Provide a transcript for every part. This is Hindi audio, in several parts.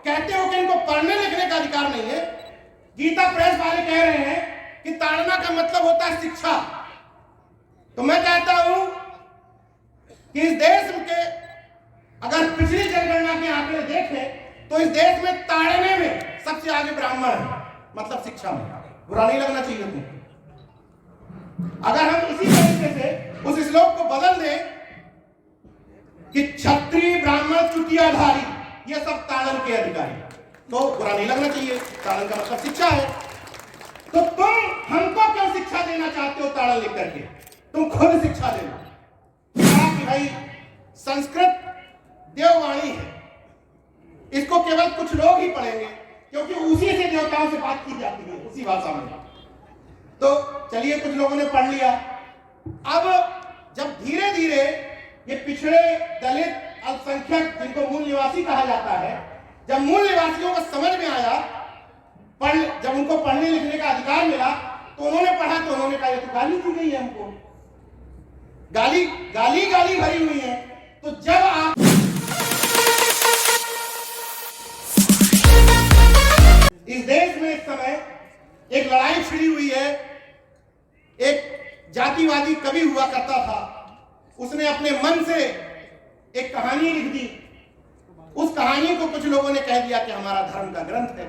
कहते हो कि इनको पढ़ने लिखने का अधिकार नहीं है। गीता प्रेस वाले कह रहे हैं कि ताड़ना का मतलब होता है शिक्षा। तो मैं कहता हूं कि इस देश के अगर पिछली जनगणना के आंकड़े देखें तो इस देश में ताड़ने में सबसे आगे ब्राह्मण है, मतलब शिक्षा में। बुरा नहीं लगना चाहिए तुमको। अगर हम इसी तरीके से उस श्लोक को बदल दें कि क्षत्रिय ब्राह्मण चुतियाधारी ये सब ताड़न के अधिकारी, तो बुरा नहीं लगना चाहिए। ताड़न का मतलब शिक्षा है। तो तुम हमको क्यों शिक्षा देना चाहते हो ताड़न लिख करके? तुम खुद शिक्षा देना कि भाई संस्कृत देववाणी है, इसको केवल कुछ लोग ही पढ़ेंगे क्योंकि उसी से देवताओं से बात की जाती है, उसी भाषा में। तो चलिए कुछ लोगों ने पढ़ लिया। अब जब धीरे धीरे ये पिछड़े दलित अल्पसंख्यक जिनको मूल निवासी कहा जाता है, जब मूल निवासियों को समझ में आया, जब उनको पढ़ने लिखने का अधिकार मिला, तो उन्होंने पढ़ा तो उन्होंने कहा ये तो गाली दी गई है, हमको गाली गाली गाली भरी हुई है। तो जब आप इस देश में इस समय एक लड़ाई छिड़ी हुई है, एक जातिवादी कवि हुआ करता था, उसने अपने मन से एक कहानी लिख दी। उस कहानी को कुछ लोगों ने कह दिया कि हमारा धर्म का ग्रंथ है।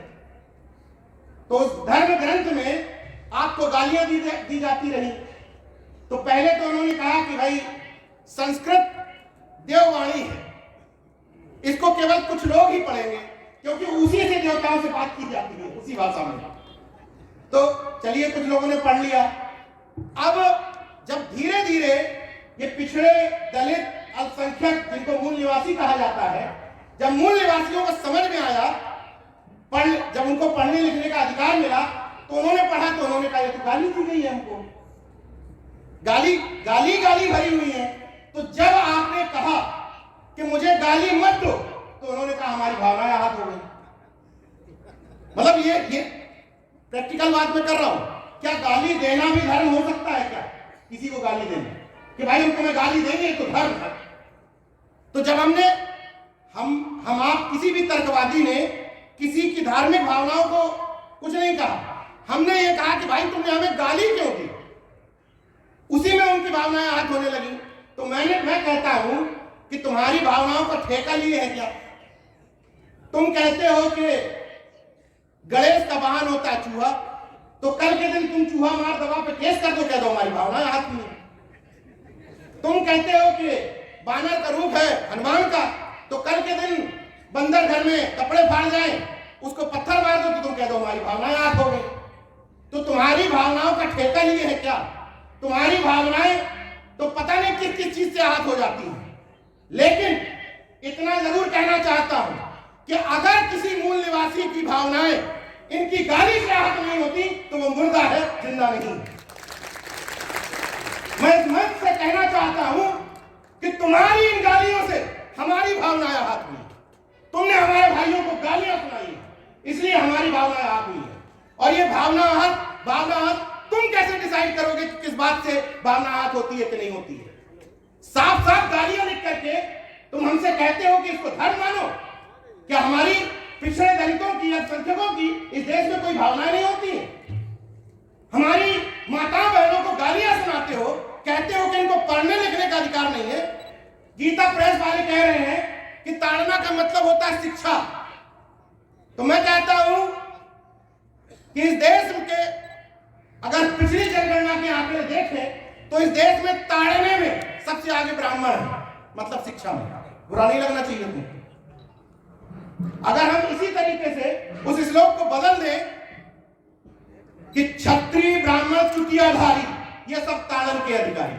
तो उस धर्म ग्रंथ में आपको गालियां दी जाती रही। तो पहले तो उन्होंने कहा कि भाई संस्कृत देववाणी है, इसको केवल कुछ लोग ही पढ़ेंगे क्योंकि उसी से देवताओं से बात की जाती है, उसी भाषा में। तो चलिए कुछ लोगों ने पढ़ लिया। अब जब धीरे धीरे ये पिछड़े दलित अल्पसंख्यक जिनको मूल निवासी कहा जाता है, जब मूल निवासियों को समझ में आया, जब उनको पढ़ने लिखने का अधिकार मिला, तो उन्होंने पढ़ा तो उन्होंने कहा ये तो गाली दी गई है, हमको गाली गाली गाली भरी हुई है। तो जब आपने कहा कि मुझे गाली मत दो, तो उन्होंने कहा हमारी भावनाएं आहत हो गई। मतलब ये प्रैक्टिकल बात मैं कर रहा हूं। क्या गाली देना भी धर्म हो सकता है? क्या किसी को गाली देना कि भाई उनको मैं गाली देंगे तो धर्म है? तो जब हम आप किसी भी तर्कवादी ने किसी की धार्मिक भावनाओं को कुछ नहीं कहा, हमने ये कहा कि भाई तुमने हमें गाली क्यों दी, उसी में उनकी भावनाएं आहत होने लगी। तो मैं कहता हूं कि तुम्हारी भावनाओं का ठेका लिए है क्या? तुम कहते हो कि गणेश का वाहन होता है चूहा, तो कल के दिन तुम चूहा मार दवा पे केस कर दो, कह दो हमारी भावनाएं आहत हुई। तुम कहते हो कि बानर का रूप है हनुमान का, तो कल के दिन बंदर घर में कपड़े फाड़ जाए, उसको पत्थर मार दो, तो तुम कह दो हमारी भावनाएं आहत हो गई। तो तुम्हारी भावनाओं का ठेका लिए है क्या? तुम्हारी भावनाएं तो पता नहीं किस किस चीज से आहत हो जाती है। लेकिन इतना जरूर कहना चाहता हूं कि अगर किसी मूल निवासी की भावनाएं इनकी गाली से आहत नहीं होती तो वो मुर्दा है, जिंदा नहीं। मैं इस मंच से कहना चाहता हूं कि तुम्हारी इन गालियों से हमारी भावनाएं आहत हुई। तुमने हमारे भाइयों को गालियां सुनाई, इसलिए हमारी भावनाएं आहत हुई है। और ये भावना आहत तुम कैसे डिसाइड करोगे कि किस बात से भावना आहत होती है कि नहीं होती है? साफ साफ गालियां लिख करके तुम हमसे कहते हो कि इसको धर्म मानो। क्या हमारी पिछड़े दलितों की, अल्पसंख्यकों की इस देश में कोई भावनाएं नहीं होती है? हमारी माताओं बहनों को गालियां सुनाते हो, कहते हो कि इनको पढ़ने लिखने का अधिकार नहीं है। गीता प्रेस वाले कह रहे हैं कि ताड़ना का मतलब होता है शिक्षा। तो मैं कहता हूं कि इस देश के अगर पिछली जनगणना के आंकड़े देखें तो इस देश में ताड़ने में सबसे आगे ब्राह्मण है, मतलब शिक्षा में। बुरा नहीं लगना चाहिए तुमको। अगर हम इसी तरीके से उस श्लोक को बदल दें कि क्षत्रिय ब्राह्मण चुतियाधारी ये सब ताड़न के अधिकारी,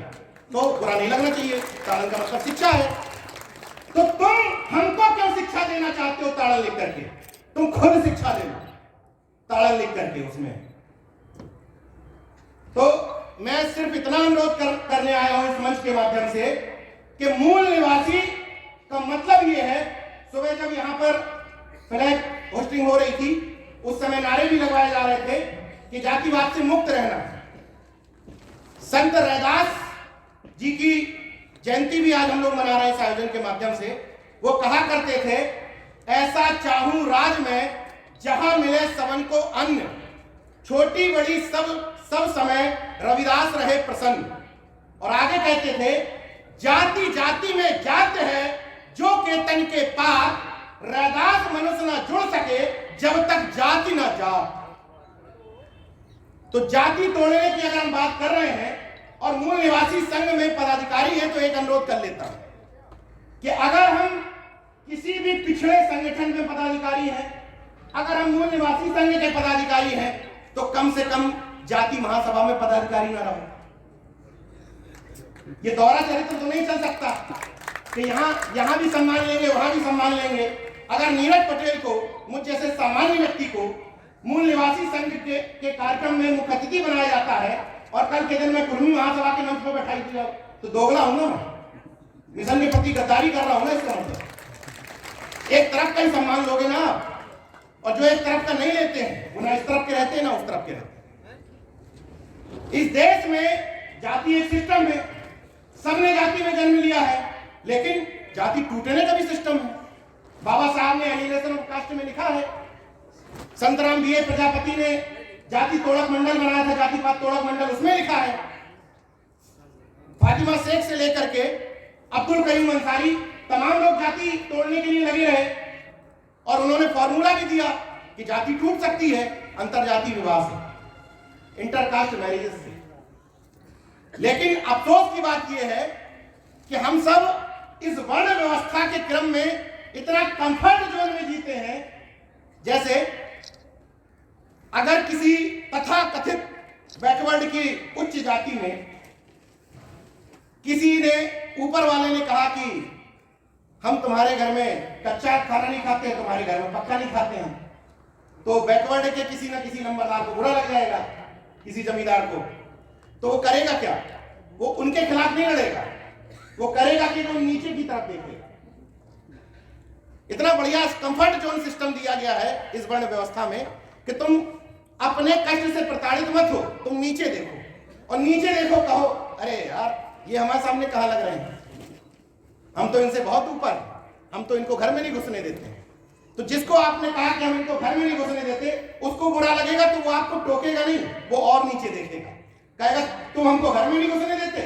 तो बुरा नहीं लगना चाहिए। ताड़न का मतलब शिक्षा है। तो तुम हमको क्यों शिक्षा देना चाहते हो ताड़न लिख करके? तुम खुद शिक्षा देना ताड़न लिख करके उसमें। तो मैं सिर्फ इतना अनुरोध करने आया हूं इस मंच के माध्यम से कि मूल निवासी का मतलब ये है। सुबह जब यहाँ पर फ्लैग होस्टिंग हो रही थी, उस समय नारे भी लगवाए जा रहे थे कि जातिवाद से मुक्त रहना। संत रैदास जी की जयंती भी आज हम लोग मना रहे हैं इस आयोजन के माध्यम से। वो कहा करते थे ऐसा चाहूं राज में जहां मिले सबन को अन्न, छोटी बड़ी सब समय रविदास रहे प्रसन्न। और आगे कहते थे, जाति जाति में जात है जो केतन के पार, रैदास मनुष्य न जुड़ सके जब तक जाति न जात। तो जाति तोड़ने की अगर हम बात कर रहे हैं और मूल निवासी संघ में पदाधिकारी है, तो एक अनुरोध कर लेता हूं कि अगर हम किसी भी पिछड़े संगठन में पदाधिकारी हैं, अगर हम मूल निवासी संघ के पदाधिकारी हैं, तो कम से कम जाति महासभा में पदाधिकारी न रहो। ये दौरा चरित्र तो नहीं चल सकता कि यहां भी सम्मान लेंगे, वहां भी सम्मान लेंगे। अगर नीरज पटेल को, मुझ जैसे सामान्य व्यक्ति को मूल निवासी संघ के कार्यक्रम में मुख्य अतिथि बनाया जाता है और कल के दिन मैं कुर्मी महासभा के मंच पर बैठाई दिया, तो दोगला हूं ना, मिशन के प्रति गद्दारी कर रहा हूं ना। इसका मतलब एक तरफ का ही सम्मान लोगे ना आप, और जो एक तरफ का नहीं लेते हैं वो ना इस तरफ के रहते हैं ना उस तरफ के रहते हैं। इस देश में जाति एक सिस्टम है, सबने जाति में जन्म लिया है, लेकिन जाति टूटने का भी सिस्टम है। बाबा साहब ने एनिहिलेशन ऑफ कास्ट में लिखा है, संतराम बीए प्रजापति ने जाति तोड़क मंडल बनाया था, जातिपात तोड़क मंडल, उसमें लिखा है। फातिमा शेख से लेकर के अब्दुल कयूम अंसारी, तमाम लोग जाति तोड़ने के लिए लगे रहे और उन्होंने फॉर्मूला भी दिया कि जाति टूट सकती है अंतरजातीय विवाह से, इंटरकास्ट मैरिजेस से। लेकिन अफसोस की बात यह है कि हम सब इस वर्ण व्यवस्था के क्रम में इतना कंफर्ट जोन में जीते हैं, जैसे अगर किसी तथाकथित बैकवर्ड की उच्च जाति में किसी ने, ऊपर वाले ने कहा कि हम तुम्हारे घर में कच्चा खाना नहीं खाते हैं, तुम्हारे घर में पक्का नहीं खाते हैं, तो बैकवर्ड के किसी न किसी नंबरदार को बुरा लग जाएगा, किसी जमींदार को। तो वो करेगा क्या? वो उनके खिलाफ नहीं लड़ेगा, वो करेगा कि वो नीचे की तरफ देखेगा। इतना बढ़िया कंफर्ट जोन सिस्टम दिया गया है इस वर्ण व्यवस्था में कि तुम अपने कष्ट से प्रताड़ित मत हो, तुम नीचे देखो और नीचे देखो, कहो अरे यार ये हमारे सामने कहां लग रहे हैं, हम तो इनसे बहुत ऊपर, हम तो इनको घर में नहीं घुसने देते। तो जिसको आपने कहा कि हम इनको घर में नहीं घुसने देते, उसको बुरा लगेगा तो वो आपको टोकेगा नहीं, वो और नीचे देखेगा, कहेगा तुम हमको घर में नहीं घुसने देते,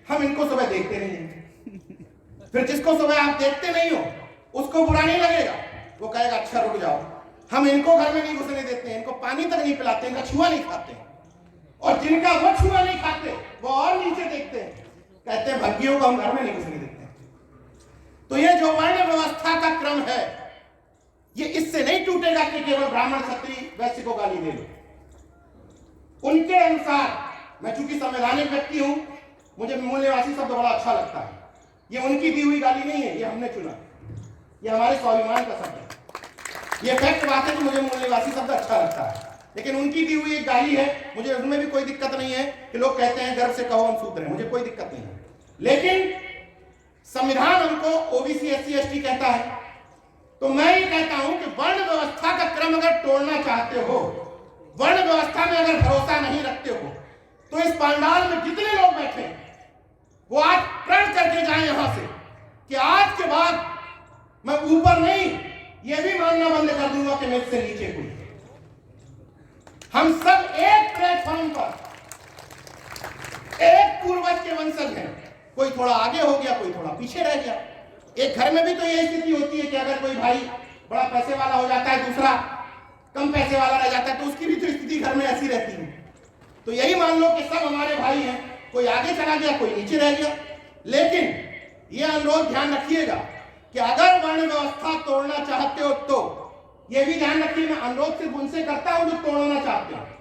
हम इनको सुबह देखते नहीं हैं। फिर जिसको सुबह आप देखते नहीं हो उसको बुरा नहीं लगेगा, वो कहेगा अच्छा रुक जाओ, हम इनको घर में नहीं घुसने देते हैं, इनको पानी तक नहीं पिलाते, इनका छुआ नहीं खाते। और जिनका वो छुआ नहीं खाते वो और नीचे देखते हैं, कहते हैं भग्गियों को हम घर में नहीं घुसने देते। तो ये जो वर्ण व्यवस्था का क्रम है, ये इससे नहीं टूटेगा कि केवल ब्राह्मण क्षत्रिय वैश्य को गाली दे लो। उनके अनुसार, मैं चूंकि संवैधानिक व्यक्ति हूं, मुझे मूल निवासी शब्द बड़ा अच्छा लगता है। ये उनकी दी हुई गाली नहीं है, ये हमने चुना, ये हमारे स्वाभिमान का शब्द है। ये फैक्ट बात है कि मुझे मूल निवासी शब्द अच्छा लगता है, लेकिन उनकी दी हुई एक गाली है, मुझे उसमें भी कोई दिक्कत नहीं है कि लोग कहते हैं गर्व से कहो हम शूद्र हैं, मुझे कोई दिक्कत नहीं है। लेकिन संविधान हमको ओबीसी एससी एसटी कहता है, तो मैं ये कहता हूं कि वर्ण व्यवस्था का क्रम अगर तोड़ना चाहते हो, वर्ण व्यवस्था में अगर भरोसा नहीं रखते हो, तो इस पंडाल में जितने लोग बैठे वो आज प्रण करके जाएं यहां से कि आज के बाद मैं ऊपर नहीं, ये भी मानना बंद कर दूंगा कि मुझसे नीचे कोई। हम सब एक प्लेटफॉर्म पर, एक पूर्वज के वंशज हैं, कोई थोड़ा आगे हो गया, कोई थोड़ा पीछे रह गया। एक घर में भी तो ये स्थिति होती है कि अगर कोई भाई बड़ा पैसे वाला हो जाता है, दूसरा कम पैसे वाला रह जाता है, तो उसकी भी तो स्थिति घर में ऐसी रहती है। तो यही मान लो कि सब हमारे भाई हैं, कोई आगे चला गया, कोई नीचे रह गया। लेकिन ये अनुरोध ध्यान रखिएगा कि अगर वर्ण व्यवस्था तोड़ना चाहते हो तो ये भी ध्यान रखिए, मैं अनुरोध सिर्फ उनसे करता हूं जो तोड़ना चाहते हैं।